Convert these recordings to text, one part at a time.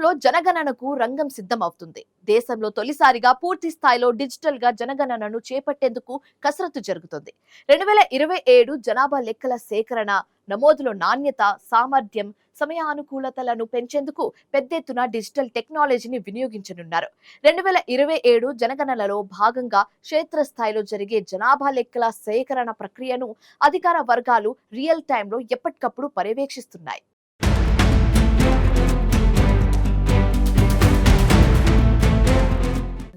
రాష్ట్రాల్లో జనగణనకు రంగం సిద్ధమవుతుంది. దేశంలో తొలిసారిగా పూర్తి స్థాయిలో డిజిటల్ గా జనగణనను చేపట్టేందుకు కసరత్తు జరుగుతుంది. 2027 జనాభా లెక్కల సేకరణ, నమోదులో నాణ్యత, సామర్థ్యం, సమయానుకూలతలను పెంచేందుకు పెద్ద ఎత్తున డిజిటల్ టెక్నాలజీని వినియోగించనున్నారు. 2027 జనగణనలో భాగంగా క్షేత్రస్థాయిలో జరిగే జనాభా లెక్కల సేకరణ ప్రక్రియను అధికార వర్గాలు రియల్ టైంలో ఎప్పటికప్పుడు పర్యవేక్షిస్తున్నాయి.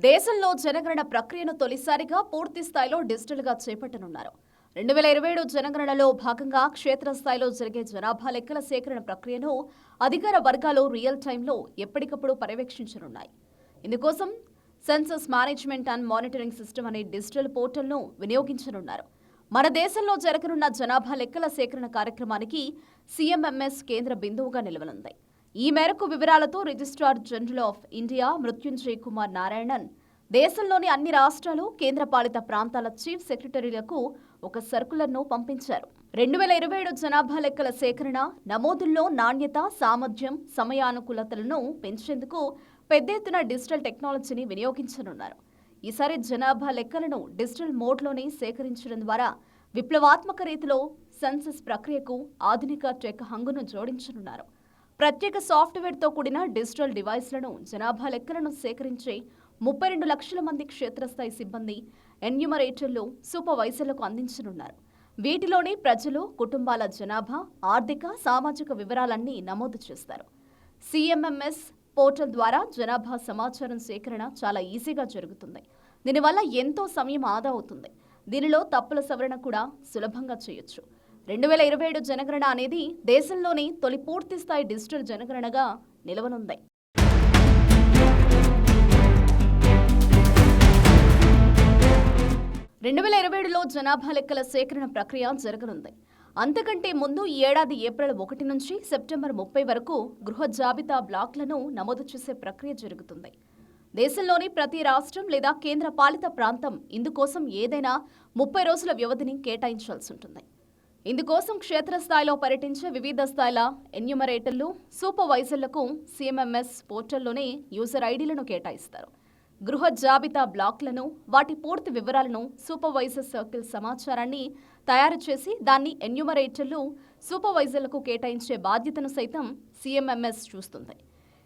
దేశంలో జనగణన ప్రక్రియను తొలిసారిగా పూర్తి స్థాయిలో డిజిటల్గా చేపట్టనున్నారు. 2027 జనగణనలో భాగంగా క్షేత్రస్థాయిలో జరిగే జనాభా లెక్కల సేకరణ ప్రక్రియను అధికార వర్గాలు రియల్ టైంలో ఎప్పటికప్పుడు పర్యవేక్షించనున్నాయి. ఇందుకోసం census management and monitoring system అనే డిజిటల్ పోర్టల్ను వినియోగించనున్నారు. మన దేశంలో జరగనున్న జనాభా లెక్కల సేకరణ కార్యక్రమానికి సిఎంఎంఎస్ కేంద్ర బిందువుగా నిలవనుంది. ఈ మేరకు వివరాలతో registrar general of India Mrutyunjay Kumar Narayanan దేశంలోని అన్ని రాష్ట్రాలు, కేంద్రపాలిత ప్రాంతాల చీఫ్ సెక్రటరీలకు ఒక సర్కులర్ను పంపించారు. 2027 జనాభా లెక్కల సేకరణ, నమోదుల్లో నాణ్యత, సామర్థ్యం, సమయానుకూలతలను పెంచేందుకు పెద్ద ఎత్తున డిజిటల్ టెక్నాలజీని వినియోగించనున్నారు. ఈసారి జనాభా లెక్కలను డిజిటల్ మోడ్లోనే సేకరించడం ద్వారా విప్లవాత్మక రీతిలో సెన్సస్ ప్రక్రియకు ఆధునిక టెక్ హంగును జోడించనున్నారు. ప్రత్యేక సాఫ్ట్వేర్తో కూడిన డిజిటల్ డివైస్లను జనాభా లెక్కలను సేకరించే 32 లక్షల మంది క్షేత్రస్థాయి సిబ్బంది, ఎన్యూమరేటర్లు, సూపర్వైజర్లకు అందించనున్నారు. వీటిలోని ప్రజలు, కుటుంబాల జనాభా, ఆర్థిక, సామాజిక వివరాలన్నీ నమోదు చేస్తారు. సిఎంఎంఎస్ పోర్టల్ ద్వారా జనాభా సమాచారం సేకరణ చాలా ఈజీగా జరుగుతుంది. దీనివల్ల ఎంతో సమయం ఆదా అవుతుంది. దీనిలో తప్పుల సవరణ కూడా సులభంగా చేయొచ్చు. 2027 జనగణన అనేది దేశంలోని తొలి పూర్తిస్థాయి డిజిటల్ జనగణనగా నిలవనుంది. 2027లో జనాభా లెక్కల సేకరణ ప్రక్రియ జరగనుంది. అంతకంటే ముందు ఈ ఏడాది ఏప్రిల్ 1 నుంచి సెప్టెంబర్ 30 వరకు గృహ జాబితా బ్లాక్లను నమోదు చేసే ప్రక్రియ జరుగుతుంది. దేశంలోని ప్రతి రాష్ట్రం లేదా కేంద్ర పాలిత ప్రాంతం ఇందుకోసం ఏదైనా 30 రోజుల వ్యవధిని కేటాయించాల్సి ఉంటుంది. ఇందుకోసం క్షేత్రస్థాయిలో పర్యటించే వివిధ స్థాయిల ఎన్యూమరేటర్లు, సూపర్వైజర్లకు సిఎంఎంఎస్ పోర్టల్లోనే యూజర్ ఐడీలను కేటాయిస్తారు. గృహ జాబితా బ్లాక్లను, వాటి పూర్తి వివరాలను, సూపర్వైజర్ సర్కిల్ సమాచారాన్ని తయారు చేసి దాన్ని ఎన్యూమరేటర్లు, సూపర్వైజర్లకు కేటాయించే బాధ్యతను సైతం సిఎంఎంఎస్ చూస్తుంది.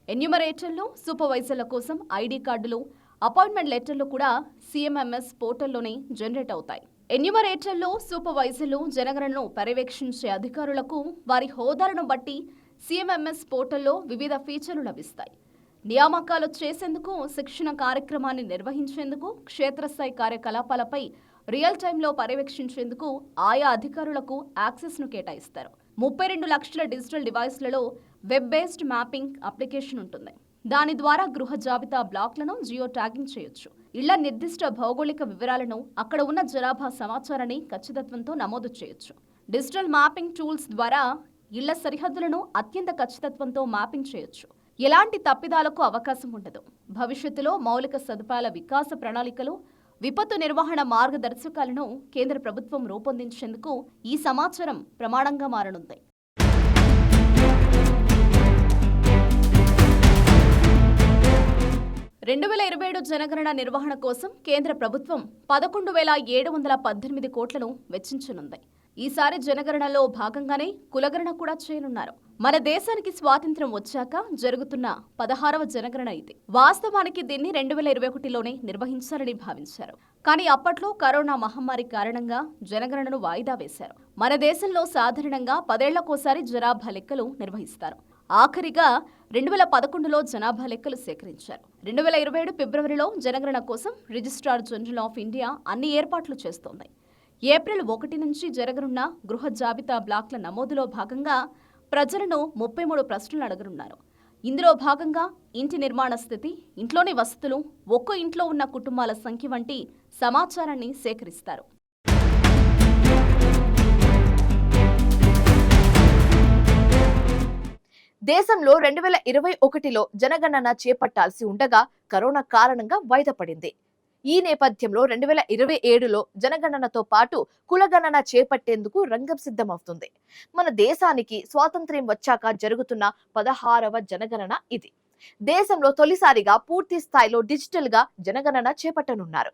ఎన్యూమరేటర్లు, సూపర్వైజర్ల కోసం ఐడి కార్డులు, అపాయింట్మెంట్ లెటర్లు కూడా సిఎంఎంఎస్ పోర్టల్లోనే జనరేట్ అవుతాయి. ఎన్యూమరేటర్లు, సూపర్వైజర్లు జనగణనను పర్యవేక్షించే అధికారులకు వారి హోదాలను బట్టి సిఎంఎంఎస్ పోర్టల్లో వివిధ ఫీచర్లు లభిస్తాయి. నియామకాలు చేసేందుకు, శిక్షణ కార్యక్రమాన్ని నిర్వహించేందుకు, క్షేత్రస్థాయి కార్యకలాపాలపై రియల్ టైంలో పర్యవేక్షించేందుకు ఆయా అధికారులకు యాక్సెస్ను కేటాయిస్తారు. 32 లక్షల డిజిటల్ డివైస్లలో వెబ్ బేస్డ్ మ్యాపింగ్ అప్లికేషన్ ఉంటుంది. దాని ద్వారా గృహ జాబితా బ్లాక్లను జియో ట్యాగింగ్ చేయొచ్చు. ఇళ్ల నిర్దిష్ట భౌగోళిక వివరాలను, అక్కడ ఉన్న జనాభా సమాచారాన్ని ఖచ్చితత్వంతో నమోదు చేయొచ్చు. డిజిటల్ మ్యాపింగ్ టూల్స్ ద్వారా ఇళ్ల సరిహద్దులను అత్యంత ఖచ్చితత్వంతో మ్యాపింగ్ చేయొచ్చు. ఎలాంటి తప్పిదాలకు అవకాశం ఉండదు. భవిష్యత్తులో మౌలిక సదుపాయాల వికాస ప్రణాళికలు, విపత్తు నిర్వహణ మార్గదర్శకాలను కేంద్ర ప్రభుత్వం రూపొందించేందుకు ఈ సమాచారం ప్రమాణంగా మారనుంది. 2027 జనగణన నిర్వహణ కోసం కేంద్ర ప్రభుత్వం 11,718 కోట్లను వెచ్చించనుంది. ఈసారి జనగణనలో భాగంగానే కులగణన కూడా చేయనున్నారు. మన దేశానికి స్వాతంత్ర్యం వచ్చాక జరుగుతున్న 16వ జనగణన ఇది. వాస్తవానికి దీన్ని 2021లోనే నిర్వహించాలని భావించారు. కానీ అప్పట్లో కరోనా మహమ్మారి కారణంగా జనగణనను వాయిదా వేశారు. మన దేశంలో సాధారణంగా 10 ఏళ్లకోసారి జనాభా లెక్కలు నిర్వహిస్తారు. ఆఖరిగా 2011లో జనాభా లెక్కలు సేకరించారు. 2027 ఫిబ్రవరిలో జనగణన కోసం రిజిస్ట్రార్ జనరల్ ఆఫ్ ఇండియా అన్ని ఏర్పాట్లు చేస్తోంది. ఏప్రిల్ 1 నుంచి జరగనున్న గృహ జాబితా బ్లాక్ల నమోదులో భాగంగా ప్రజలను 33 ప్రశ్నలు అడగనున్నారు. ఇందులో భాగంగా ఇంటి నిర్మాణ స్థితి, ఇంట్లోని వసతులు, ఒక్కో ఇంట్లో ఉన్న కుటుంబాల సంఖ్య వంటి సమాచారాన్ని సేకరిస్తారు. 2021లో జనగణన చేపట్టాల్సి ఉండగా కరోనా కారణంగా వాయిదా పడింది. ఈ నేపథ్యంలో 2027లో జనగణనతో పాటు కులగణన చేపట్టేందుకు రంగం సిద్ధమవుతుంది. మన దేశానికి స్వాతంత్ర్యం వచ్చాక జరుగుతున్న 16వ జనగణన ఇది. దేశంలో తొలిసారిగా పూర్తి స్థాయిలో డిజిటల్ గా జనగణన చేపట్టనున్నారు.